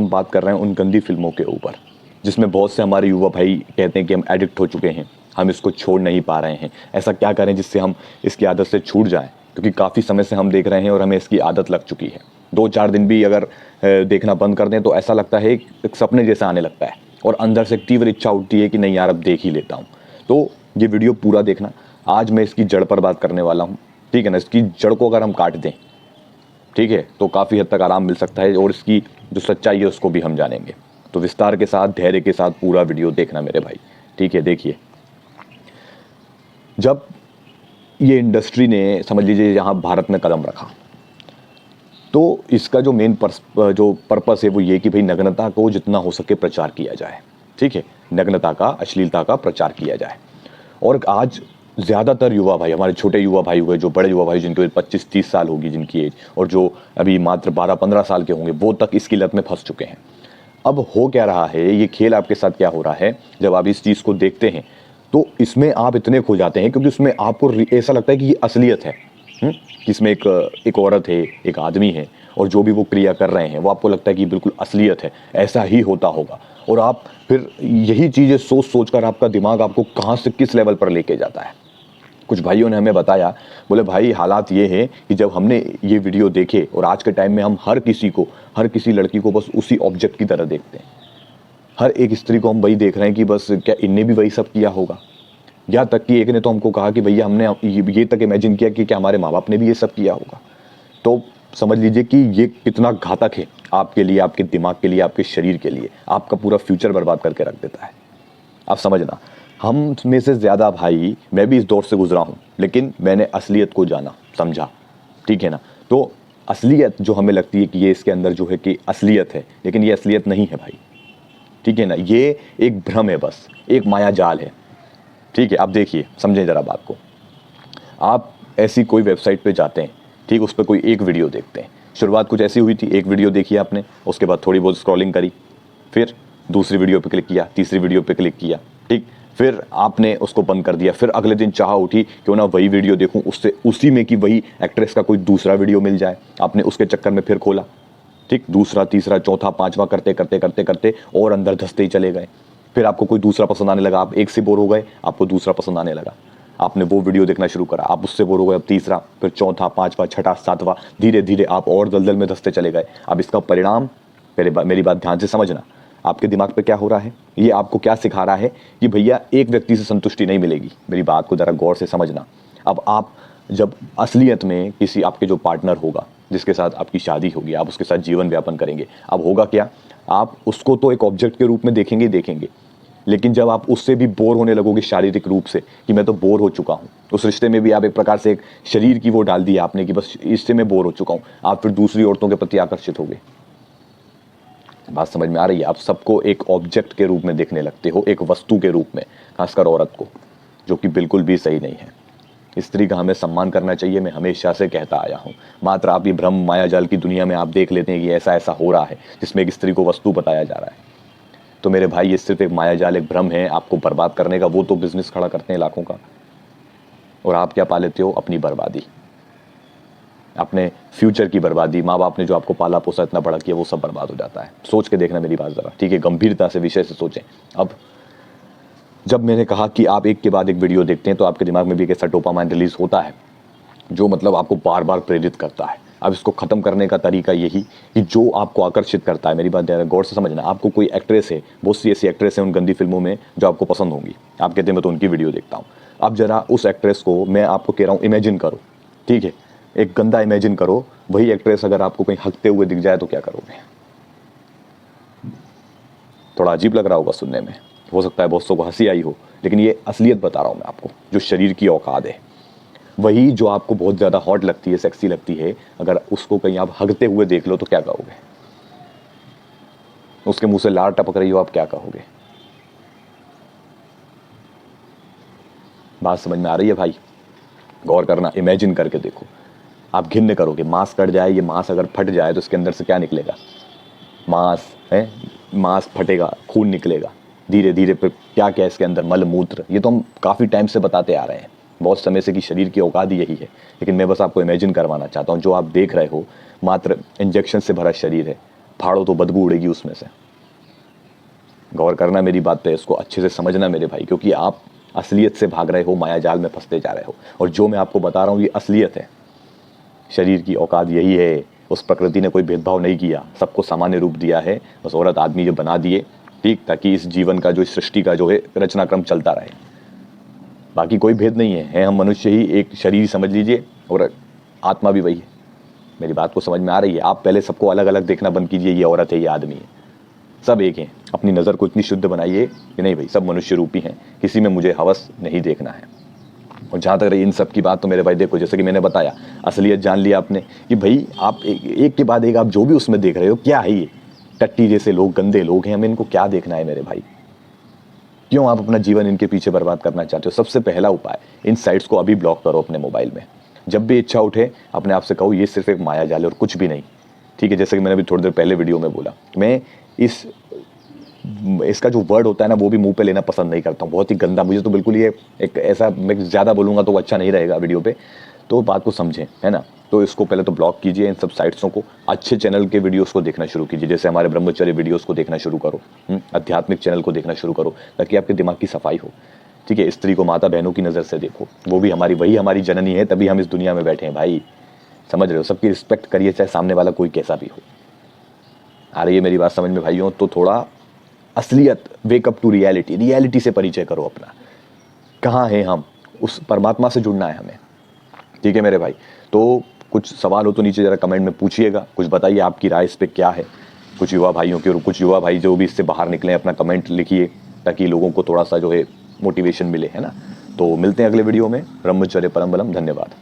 हम बात कर रहे हैं उन गंदी फिल्मों के ऊपर जिसमें बहुत से हमारे युवा भाई कहते हैं कि हम एडिक्ट हो चुके हैं, हम इसको छोड़ नहीं पा रहे हैं। ऐसा क्या करें जिससे हम इसकी आदत से छूट जाएं, क्योंकि काफ़ी समय से हम देख रहे हैं और हमें इसकी आदत लग चुकी है। 2-4 दिन भी अगर देखना बंद कर दें तो ऐसा लगता है एक सपने जैसा आने लगता है और अंदर से तीव्र इच्छा उठती है कि नहीं यार अब देख ही लेता हूँ। तो ये वीडियो पूरा देखना, आज मैं इसकी जड़ पर बात करने वाला हूँ, ठीक है ना। इसकी जड़ को अगर हम काट दें, ठीक है, तो काफ़ी हद तक आराम मिल सकता है और इसकी जो सच्चाई है उसको भी हम जानेंगे। तो विस्तार के साथ, धैर्य के साथ पूरा वीडियो देखना मेरे भाई, ठीक है। देखिए, जब ये इंडस्ट्री ने समझ लीजिए यहाँ भारत में कदम रखा तो इसका जो मेन जो पर्पस है वो ये कि भाई नग्नता को जितना हो सके प्रचार किया जाए, ठीक है, नग्नता का, अश्लीलता का प्रचार किया जाए। और आज ज़्यादातर युवा भाई, हमारे छोटे युवा भाई हुए, जो बड़े युवा भाई जिनकी 25-30 साल होगी जिनकी एज, और जो अभी मात्र 12-15 साल के होंगे, वो तक इसकी लत में फंस चुके हैं। अब हो क्या रहा है, ये खेल आपके साथ क्या हो रहा है, जब आप इस चीज़ को देखते हैं तो इसमें आप इतने खो जाते हैं क्योंकि उसमें आपको ऐसा लगता है कि ये असलियत है, कि इसमें एक औरत है, एक आदमी है, और जो भी वो क्रिया कर रहे हैं वो आपको लगता है कि बिल्कुल असलियत है, ऐसा ही होता होगा। और आप फिर यही चीज़ें सोच सोच कर आपका दिमाग आपको कहाँ से किस लेवल पर लेके जाता है। कुछ भाइयों ने हमें बताया, बोले भाई हालात ये है कि जब हमने ये वीडियो देखे और आज के टाइम में हम हर किसी लड़की को बस उसी ऑब्जेक्ट की तरह देखते हैं। हर एक स्त्री को हम वही देख रहे हैं कि बस क्या इनने भी वही सब किया होगा। यहाँ तक कि एक ने तो हमको कहा कि भैया हमने ये तक इमेजिन किया कि क्या हमारे माँ बाप ने भी ये सब किया होगा। तो समझ लीजिए कि ये कितना घातक है आपके लिए, आपके दिमाग के लिए, आपके शरीर के लिए, आपका पूरा फ्यूचर बर्बाद करके रख देता है। आप समझना, हम में से ज़्यादा भाई, मैं भी इस दौर से गुजरा हूँ, लेकिन मैंने असलियत को जाना, समझा, ठीक है ना। तो असलियत जो हमें लगती है कि ये इसके अंदर जो है कि असलियत है, लेकिन ये असलियत नहीं है भाई, ठीक है ना। ये एक भ्रम है, बस एक माया जाल है, ठीक है। आप देखिए, समझें ज़रा बात को। आप ऐसी कोई वेबसाइट पे जाते हैं, ठीक, उस पर कोई एक वीडियो देखते हैं। शुरुआत कुछ ऐसी हुई थी, एक वीडियो देखी आपने, उसके बाद थोड़ी बहुत स्क्रॉलिंग करी, फिर दूसरी वीडियो पे क्लिक किया, तीसरी वीडियो पे क्लिक किया, ठीक, फिर आपने उसको बंद कर दिया। फिर अगले दिन चाह उठी क्यों ना वही वीडियो देखूं, उससे उसी में कि वही एक्ट्रेस का कोई दूसरा वीडियो मिल जाए। आपने उसके चक्कर में फिर खोला, ठीक, दूसरा, तीसरा, चौथा, पांचवा करते करते करते करते और अंदर धंसते ही चले गए। फिर आपको कोई दूसरा पसंद आने लगा, आप एक से बोर हो गए, आपको दूसरा पसंद आने लगा, आपने वो वीडियो देखना शुरू करा, आप उससे बोर हो गए, अब तीसरा, फिर चौथा, पांचवा, छठा, सातवां, धीरे धीरे आप और दलदल में धंसते चले गए। अब इसका परिणाम, मेरी बात ध्यान से समझना, आपके दिमाग पे क्या हो रहा है, ये आपको क्या सिखा रहा है कि भैया एक व्यक्ति से संतुष्टि नहीं मिलेगी। मेरी बात को ज़रा गौर से समझना। अब आप जब असलियत में किसी आपके जो पार्टनर होगा, जिसके साथ आपकी शादी होगी, आप उसके साथ जीवन व्यापन करेंगे, अब होगा क्या, आप उसको तो एक ऑब्जेक्ट के रूप में देखेंगे, लेकिन जब आप उससे भी बोर होने लगोगे शारीरिक रूप से कि मैं तो बोर हो चुका हूँ, उस रिश्ते में भी आप एक प्रकार से एक शरीर की वो डाल दी आपने कि बस इससे मैं बोर हो चुका हूँ, आप फिर दूसरी औरतों के प्रति आकर्षित होगे। बात समझ में आ रही है? आप सबको एक ऑब्जेक्ट के रूप में देखने लगते हो, एक वस्तु के रूप में, खासकर औरत को, जो कि बिल्कुल भी सही नहीं है। स्त्री का हमें सम्मान करना चाहिए, मैं हमेशा से कहता आया हूँ। मात्र आप ये भ्रम मायाजाल की दुनिया में आप देख लेते हैं कि ऐसा ऐसा हो रहा है जिसमें एक स्त्री को वस्तु बताया जा रहा है। तो मेरे भाई, ये सिर्फ एक मायाजाल, एक भ्रम है आपको बर्बाद करने का। वो तो बिजनेस खड़ा करते हैं लाखों का, और आप क्या पा लेते हो? अपनी बर्बादी, अपने फ्यूचर की बर्बादी। माँ बाप ने जो आपको पाला पोसा, इतना बड़ा किया, वो सब बर्बाद हो जाता है। सोच के देखना मेरी बात ज़रा, ठीक है, गंभीरता से विषय से सोचें। अब जब मैंने कहा कि आप एक के बाद एक वीडियो देखते हैं तो आपके दिमाग में भी एक ऐसा डोपामाइन रिलीज होता है जो मतलब आपको बार बार प्रेरित करता है। अब इसको ख़त्म करने का तरीका यही कि जो आपको आकर्षित करता है, मेरी बात गौर से समझना, आपको कोई एक्ट्रेस है, बहुत सी ऐसी एक्ट्रेस हैं उन गंदी फिल्मों में जो आपको पसंद होंगी, आप कहते हैं मैं तो उनकी वीडियो देखता हूँ। अब जरा उस एक्ट्रेस को, मैं आपको कह रहा हूँ, इमेजिन करो, ठीक है, एक गंदा इमेजिन करो, वही एक्ट्रेस अगर आपको कहीं हंसते हुए दिख जाए तो क्या करोगे? थोड़ा अजीब लग रहा होगा सुनने में, हो सकता है बहुत को हंसी आई हो, लेकिन ये असलियत बता रहा हूँ मैं आपको, जो शरीर की औकात है। वही जो आपको बहुत ज़्यादा हॉट लगती है, सेक्सी लगती है, अगर उसको कहीं आप हगते हुए देख लो तो क्या कहोगे? उसके मुंह से लार टपक रही हो, आप क्या कहोगे? बात समझ में आ रही है भाई? गौर करना, इमेजिन करके देखो, आप घिन्न करोगे। मांस कट जाए, ये मांस अगर फट जाए तो इसके अंदर से क्या निकलेगा? मांस है, मांस फटेगा, खून निकलेगा, धीरे धीरे फिर क्या क्या इसके अंदर, मल मूत्र। ये तो हम काफ़ी टाइम से बताते आ रहे हैं, बहुत समय से, कि शरीर की औकात ही यही है। लेकिन मैं बस आपको इमेजिन करवाना चाहता हूँ, जो आप देख रहे हो मात्र इंजेक्शन से भरा शरीर है, फाड़ो तो बदबू उड़ेगी उसमें से। गौर करना मेरी बात पे, इसको अच्छे से समझना मेरे भाई, क्योंकि आप असलियत से भाग रहे हो, माया जाल में फंसते जा रहे हो। और जो मैं आपको बता रहा हूँ ये असलियत है। शरीर की औकात यही है, उस प्रकृति ने कोई भेदभाव नहीं किया, सबको सामान्य रूप दिया है, बस औरत आदमी जो बना दिए, ठीक, ताकि इस जीवन का जो, इस सृष्टि का जो है रचनाक्रम चलता रहे। बाकी कोई भेद नहीं है हम मनुष्य ही, एक शरीर समझ लीजिए, और आत्मा भी वही है। मेरी बात को समझ में आ रही है? आप पहले सबको अलग अलग देखना बंद कीजिए, ये औरत है, ये आदमी है, सब एक हैं। अपनी नज़र को इतनी शुद्ध बनाइए कि नहीं भाई, सब मनुष्य रूपी हैं, किसी में मुझे हवस नहीं देखना है। और जहाँ तक रही इन सब की बात, तो मेरे भाई देखो, जैसे कि मैंने बताया, असलियत जान लिया आपने कि भाई आप एक के बाद एक आप जो भी उसमें देख रहे हो, क्या है ये? टट्टी जैसे लोग, गंदे लोग हैं, हमें इनको क्या देखना है मेरे भाई? क्यों आप अपना जीवन इनके पीछे बर्बाद करना चाहते हो? सबसे पहला उपाय, इन साइट्स को अभी ब्लॉक करो अपने मोबाइल में। जब भी इच्छा उठे अपने आप से कहो ये सिर्फ एक माया जाल है और कुछ भी नहीं, ठीक है? जैसे कि मैंने अभी थोड़ी देर पहले वीडियो में बोला, मैं इसका जो वर्ड होता है ना, वो भी मुंह पे लेना पसंद नहीं करता हूँ, बहुत ही गंदा, मुझे तो बिल्कुल ये एक ऐसा, मैं ज़्यादा बोलूँगा तो वो अच्छा नहीं रहेगा वीडियो पे, तो बात को समझें, है ना? तो इसको पहले तो ब्लॉक कीजिए इन सब साइट्सों को, अच्छे चैनल के वीडियोस को देखना शुरू कीजिए, जैसे हमारे ब्रह्मचर्य वीडियोस को देखना शुरू करो, आध्यात्मिक चैनल को देखना शुरू करो, ताकि आपके दिमाग की सफाई हो, ठीक है? स्त्री को माता बहनों की नज़र से देखो, वो भी वही हमारी जननी है, तभी हम इस दुनिया में बैठे हैं भाई, समझ रहे हो? सबकी रिस्पेक्ट करिए, चाहे सामने वाला कोई कैसा भी हो। आ रही है मेरी बात समझ में भाइयों? तो थोड़ा असलियत, वेकअप टू रियलिटी, रियलिटी से परिचय करो अपना, कहाँ हैं हम, उस परमात्मा से जुड़ना है हमें, ठीक है मेरे भाई? तो कुछ सवाल हो तो नीचे ज़रा कमेंट में पूछिएगा, कुछ बताइए आपकी राय इस पे क्या है, कुछ युवा भाइयों की, और कुछ युवा भाई जो भी इससे बाहर निकले अपना कमेंट लिखिए, ताकि लोगों को थोड़ा सा जो है मोटिवेशन मिले, है ना? तो मिलते हैं अगले वीडियो में। ब्रह्मचर्य परम बलम। धन्यवाद।